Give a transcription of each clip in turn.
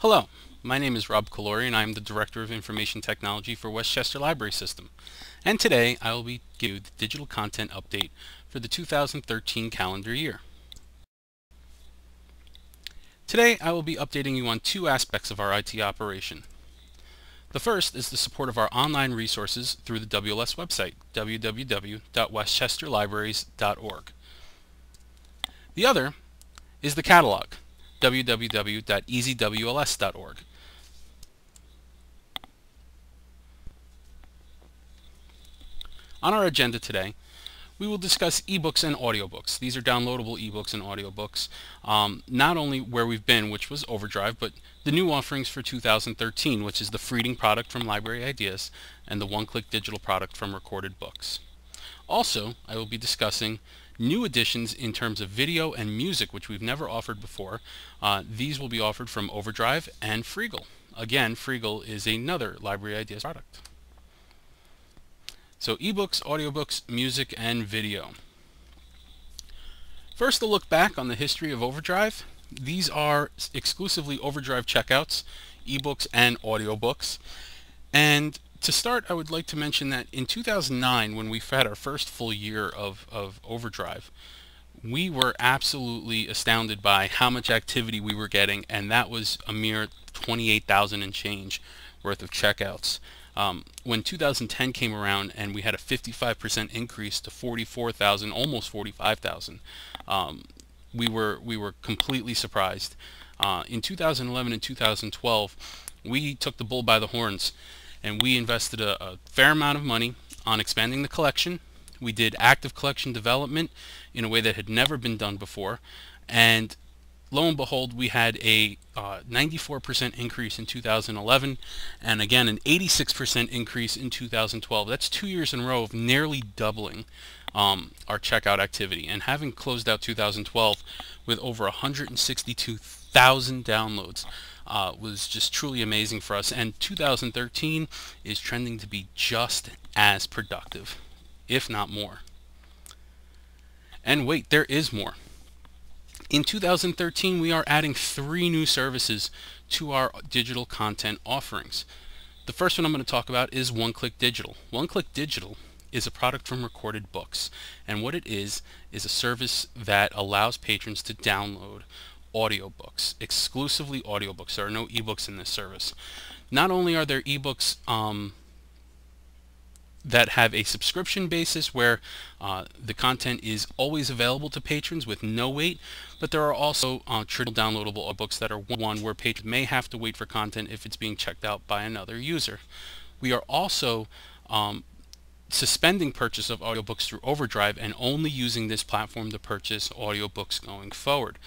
Hello, my name is Rob Calori and I am the Director of Information Technology for Westchester Library System. And today I will be giving you the digital content update for the 2013 calendar year. Today I will be updating you on two aspects of our IT operation. The first is the support of our online resources through the WLS website, www.westchesterlibraries.org. The other is the catalog, www.easywls.org. On our agenda today, we will discuss ebooks and audiobooks. These are downloadable ebooks and audiobooks, not only where we've been, which was Overdrive, but the new offerings for 2013, which is the free reading product from Library Ideas and the one-click digital product from Recorded Books. Also, I will be discussing new additions in terms of video and music, which we've never offered before. These will be offered from Overdrive and Freegal. Again, Freegal is another Library Ideas product. So ebooks, audiobooks, music, and video. First, a look back on the history of Overdrive. These are exclusively Overdrive checkouts, ebooks and audiobooks. And to start, I would like to mention that in 2009, when we had our first full year of Overdrive, we were absolutely astounded by how much activity we were getting, and that was a mere 28,000 and change worth of checkouts. When 2010 came around and we had a 55% increase to 44,000, almost 45,000, we were completely surprised. In 2011 and 2012, we took the bull by the horns and we invested a fair amount of money on expanding the collection. We did active collection development in a way that had never been done before, and lo and behold, we had a 94% increase in 2011 and again an 86% increase in 2012. That's 2 years in a row of nearly doubling our checkout activity, and having closed out 2012 with over 162,000 downloads was just truly amazing for us, and 2013 is trending to be just as productive, if not more. And wait, there is more. In 2013, we are adding 3 new services to our digital content offerings. The first one I'm going to talk about is One-Click Digital. One-Click Digital is a product from Recorded Books, and what it is a service that allows patrons to download audiobooks, exclusively audiobooks. There are no ebooks in this service. Not only are there ebooks that have a subscription basis where the content is always available to patrons with no wait, but there are also traditional downloadable books that are one where patrons may have to wait for content if it's being checked out by another user. We are also suspending purchase of audiobooks through Overdrive and only using this platform to purchase audiobooks going forward.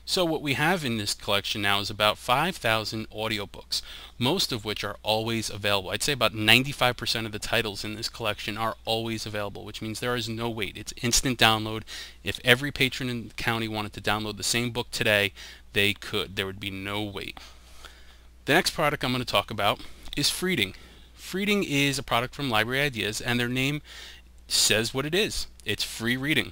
So what we have in this collection now is about 5,000 audiobooks, most of which are always available. I'd say about 95% of the titles in this collection are always available, which means there is no wait. It's instant download. If every patron in the county wanted to download the same book today, they could. There would be no wait. The next product I'm going to talk about is Freeding. Freeding is a product from Library Ideas, and their name says what it is. It's free reading.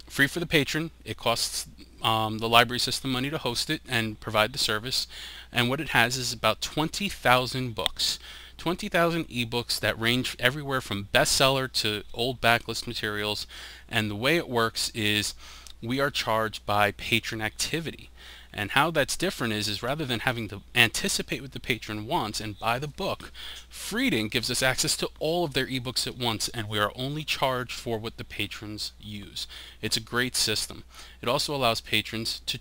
Free for the patron. It costs the library system money to host it and provide the service, and what it has is about 20,000 books, 20,000 ebooks that range everywhere from bestseller to old backlist materials. And the way it works is we are charged by patron activity, and how that's different is rather than having to anticipate what the patron wants and buy the book, Freeding gives us access to all of their ebooks at once, and we are only charged for what the patrons use. It's a great system. It also allows patrons to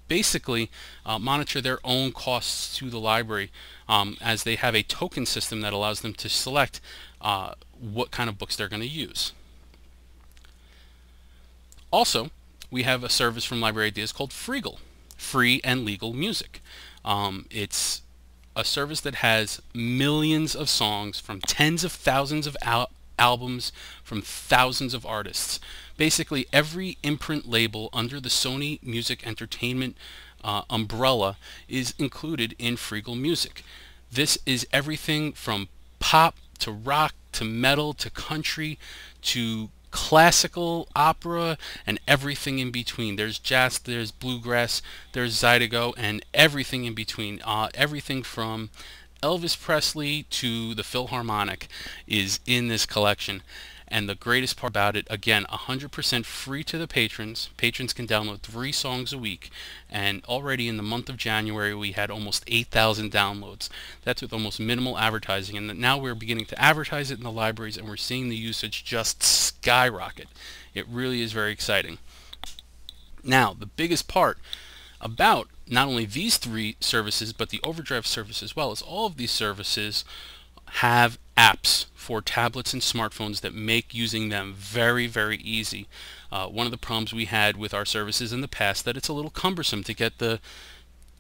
basically monitor their own costs to the library, as they have a token system that allows them to select what kind of books they're going to use. Also, we have a service from Library Ideas called Freegal, free and legal music. It's a service that has millions of songs from tens of thousands of albums from thousands of artists. Basically, every imprint label under the Sony Music Entertainment umbrella is included in Freegal Music. This is everything from pop to rock to metal to country to classical, opera, and everything in between. There's jazz, there's bluegrass, there's zydeco, and everything in between. Everything from Elvis Presley to the Philharmonic is in this collection. And the greatest part about it, again, 100% free to the patrons. Patrons can download 3 songs a week. And already in the month of January, we had almost 8,000 downloads. That's with almost minimal advertising. And now we're beginning to advertise it in the libraries, and we're seeing the usage just skyrocket. It really is very exciting. Now, the biggest part about not only these 3 services, but the Overdrive service as well, is all of these services have apps for tablets and smartphones that make using them very, very easy. One of the problems we had with our services in the past, that it's a little cumbersome to get the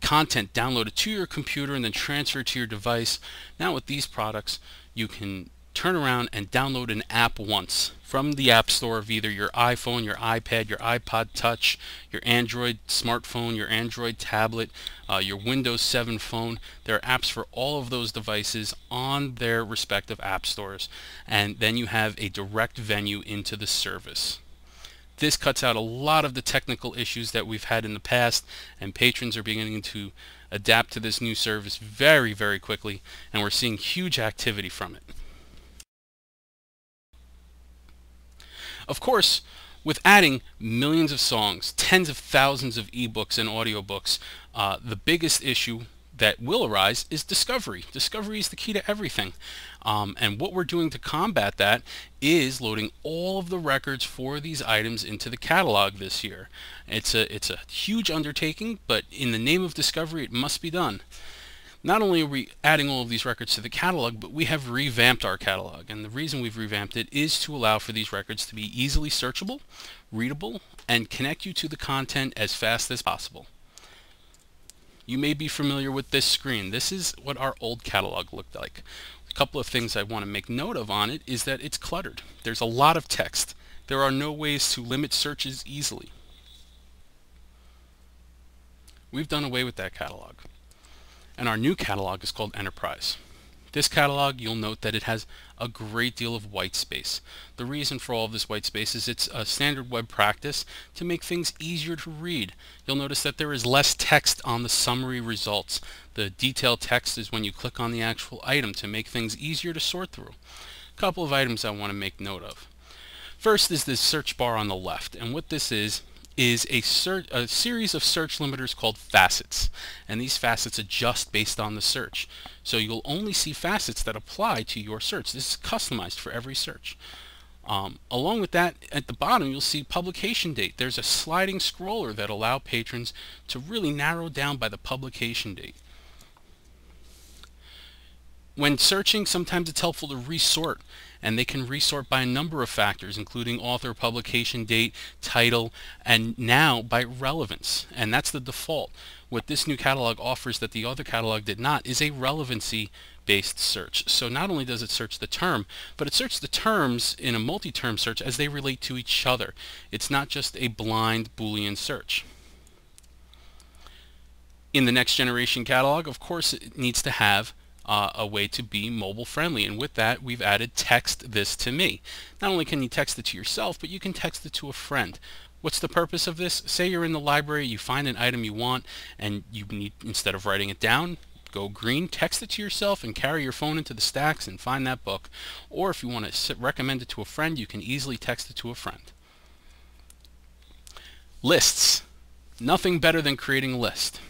content downloaded to your computer and then transferred to your device. Now with these products, you can turn around and download an app once from the App Store of either your iPhone, your iPad, your iPod Touch, your Android smartphone, your Android tablet, your Windows 7 phone. There are apps for all of those devices on their respective app stores, and then you have a direct venue into the service. This cuts out a lot of the technical issues that we've had in the past, and patrons are beginning to adapt to this new service very, very quickly, and we're seeing huge activity from it. Of course, with adding millions of songs, tens of thousands of ebooks and audiobooks, the biggest issue that will arise is discovery. Discovery is the key to everything. And what we're doing to combat that is loading all of the records for these items into the catalog this year. It's a huge undertaking, but in the name of discovery, it must be done. Not only are we adding all of these records to the catalog, but we have revamped our catalog. And the reason we've revamped it is to allow for these records to be easily searchable, readable, and connect you to the content as fast as possible. You may be familiar with this screen. This is what our old catalog looked like. A couple of things I want to make note of on it is that it's cluttered. There's a lot of text. There are no ways to limit searches easily. We've done away with that catalog. And our new catalog is called Enterprise. This catalog, you'll note that it has a great deal of white space. The reason for all of this white space is it's a standard web practice to make things easier to read. You'll notice that there is less text on the summary results. The detailed text is when you click on the actual item to make things easier to sort through. A couple of items I want to make note of. First is this search bar on the left, and what this is a series of search limiters called facets, and these facets adjust based on the search. So you'll only see facets that apply to your search. This is customized for every search. Along with that, at the bottom you'll see publication date. There's a sliding scroller that allows patrons to really narrow down by the publication date. When searching, sometimes it's helpful to resort, and they can resort by a number of factors, including author, publication date, title, and now by relevance. And that's the default. What this new catalog offers that the other catalog did not is a relevancy-based search. So not only does it search the term, but it searches the terms in a multi-term search as they relate to each other. It's not just a blind Boolean search. In the next generation catalog, of course, it needs to have a way to be mobile friendly, and with that we've added text this to me. Not only can you text it to yourself, but you can text it to a friend. What's the purpose of this? Say you're in the library, you find an item you want, and you need, instead of writing it down, go green, text it to yourself and carry your phone into the stacks and find that book. Or if you want to recommend it to a friend, you can easily text it to a friend. Lists. Nothing better than creating a list.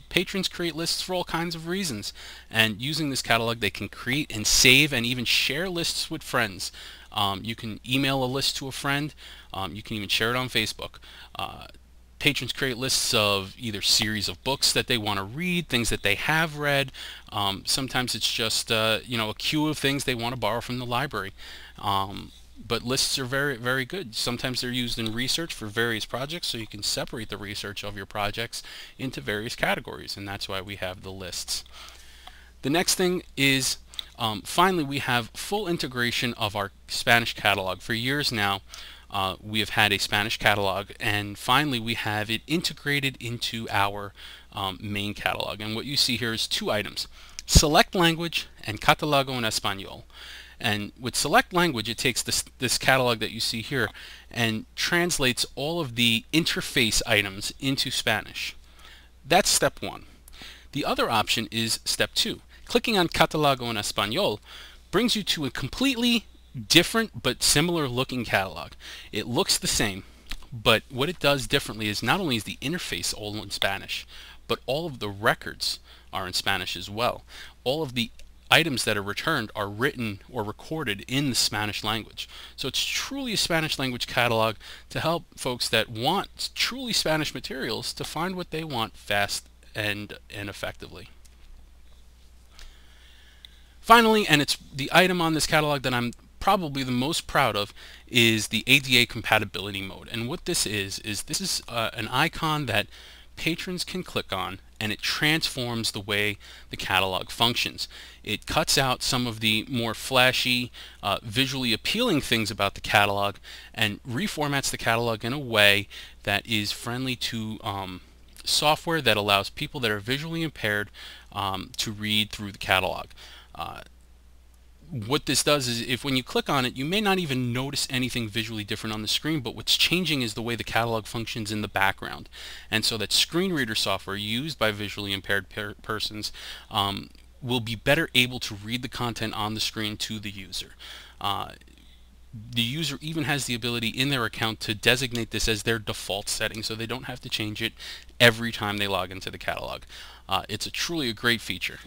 Patrons create lists for all kinds of reasons, and using this catalog they can create and save and even share lists with friends. You can email a list to a friend, you can even share it on Facebook. Patrons create lists of either series of books that they want to read, things that they have read. Sometimes it's just a queue of things they want to borrow from the library. But lists are very, very good. Sometimes they're used in research for various projects, so you can separate the research of your projects into various categories, and that's why we have the lists. The next thing is, finally, we have full integration of our Spanish catalog. For years now, we have had a Spanish catalog, and finally we have it integrated into our main catalog. And what you see here is 2 items: select language and Catalogo en Español. And with select language, it takes this catalog that you see here and translates all of the interface items into Spanish. That's step one. The other option is step two. Clicking on Catálogo en Español brings you to a completely different but similar looking catalog. It looks the same, but what it does differently is not only is the interface all in Spanish, but all of the records are in Spanish as well. All of the items that are returned are written or recorded in the Spanish language. So it's truly a Spanish language catalog to help folks that want truly Spanish materials to find what they want fast and effectively. Finally, and it's the item on this catalog that I'm probably the most proud of, is the ADA compatibility mode. And what this is an icon that patrons can click on, and it transforms the way the catalog functions. It cuts out some of the more flashy, visually appealing things about the catalog and reformats the catalog in a way that is friendly to software that allows people that are visually impaired to read through the catalog. What this does is, if when you click on it, you may not even notice anything visually different on the screen, but what's changing is the way the catalog functions in the background. And so that screen reader software used by visually impaired persons will be better able to read the content on the screen to the user. The user even has the ability in their account to designate this as their default setting, so they don't have to change it every time they log into the catalog. It's truly a great feature.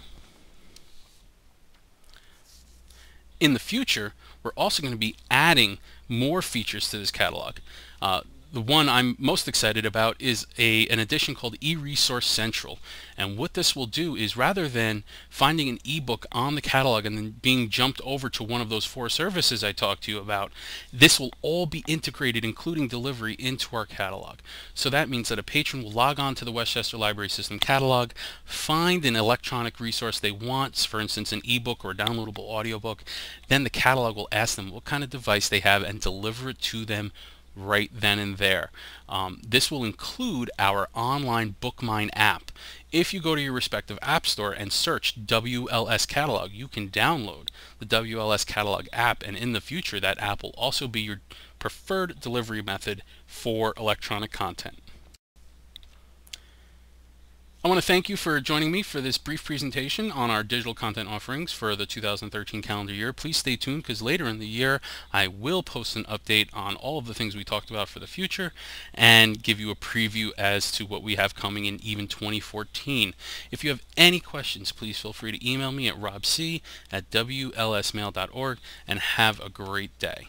In the future, we're also going to be adding more features to this catalog. The one I'm most excited about is an addition called eResource Central. And what this will do is, rather than finding an ebook on the catalog and then being jumped over to one of those 4 services I talked to you about, this will all be integrated, including delivery, into our catalog. So that means that a patron will log on to the Westchester Library System catalog, find an electronic resource they want, for instance an ebook or a downloadable audiobook, then the catalog will ask them what kind of device they have and deliver it to them right then and there. This will include our online BookMine app. If you go to your respective app store and search WLS catalog, you can download the WLS catalog app, and in the future that app will also be your preferred delivery method for electronic content. I want to thank you for joining me for this brief presentation on our digital content offerings for the 2013 calendar year. Please stay tuned, because later in the year I will post an update on all of the things we talked about for the future and give you a preview as to what we have coming in even 2014. If you have any questions, please feel free to email me at robc@wlsmail.org, and have a great day.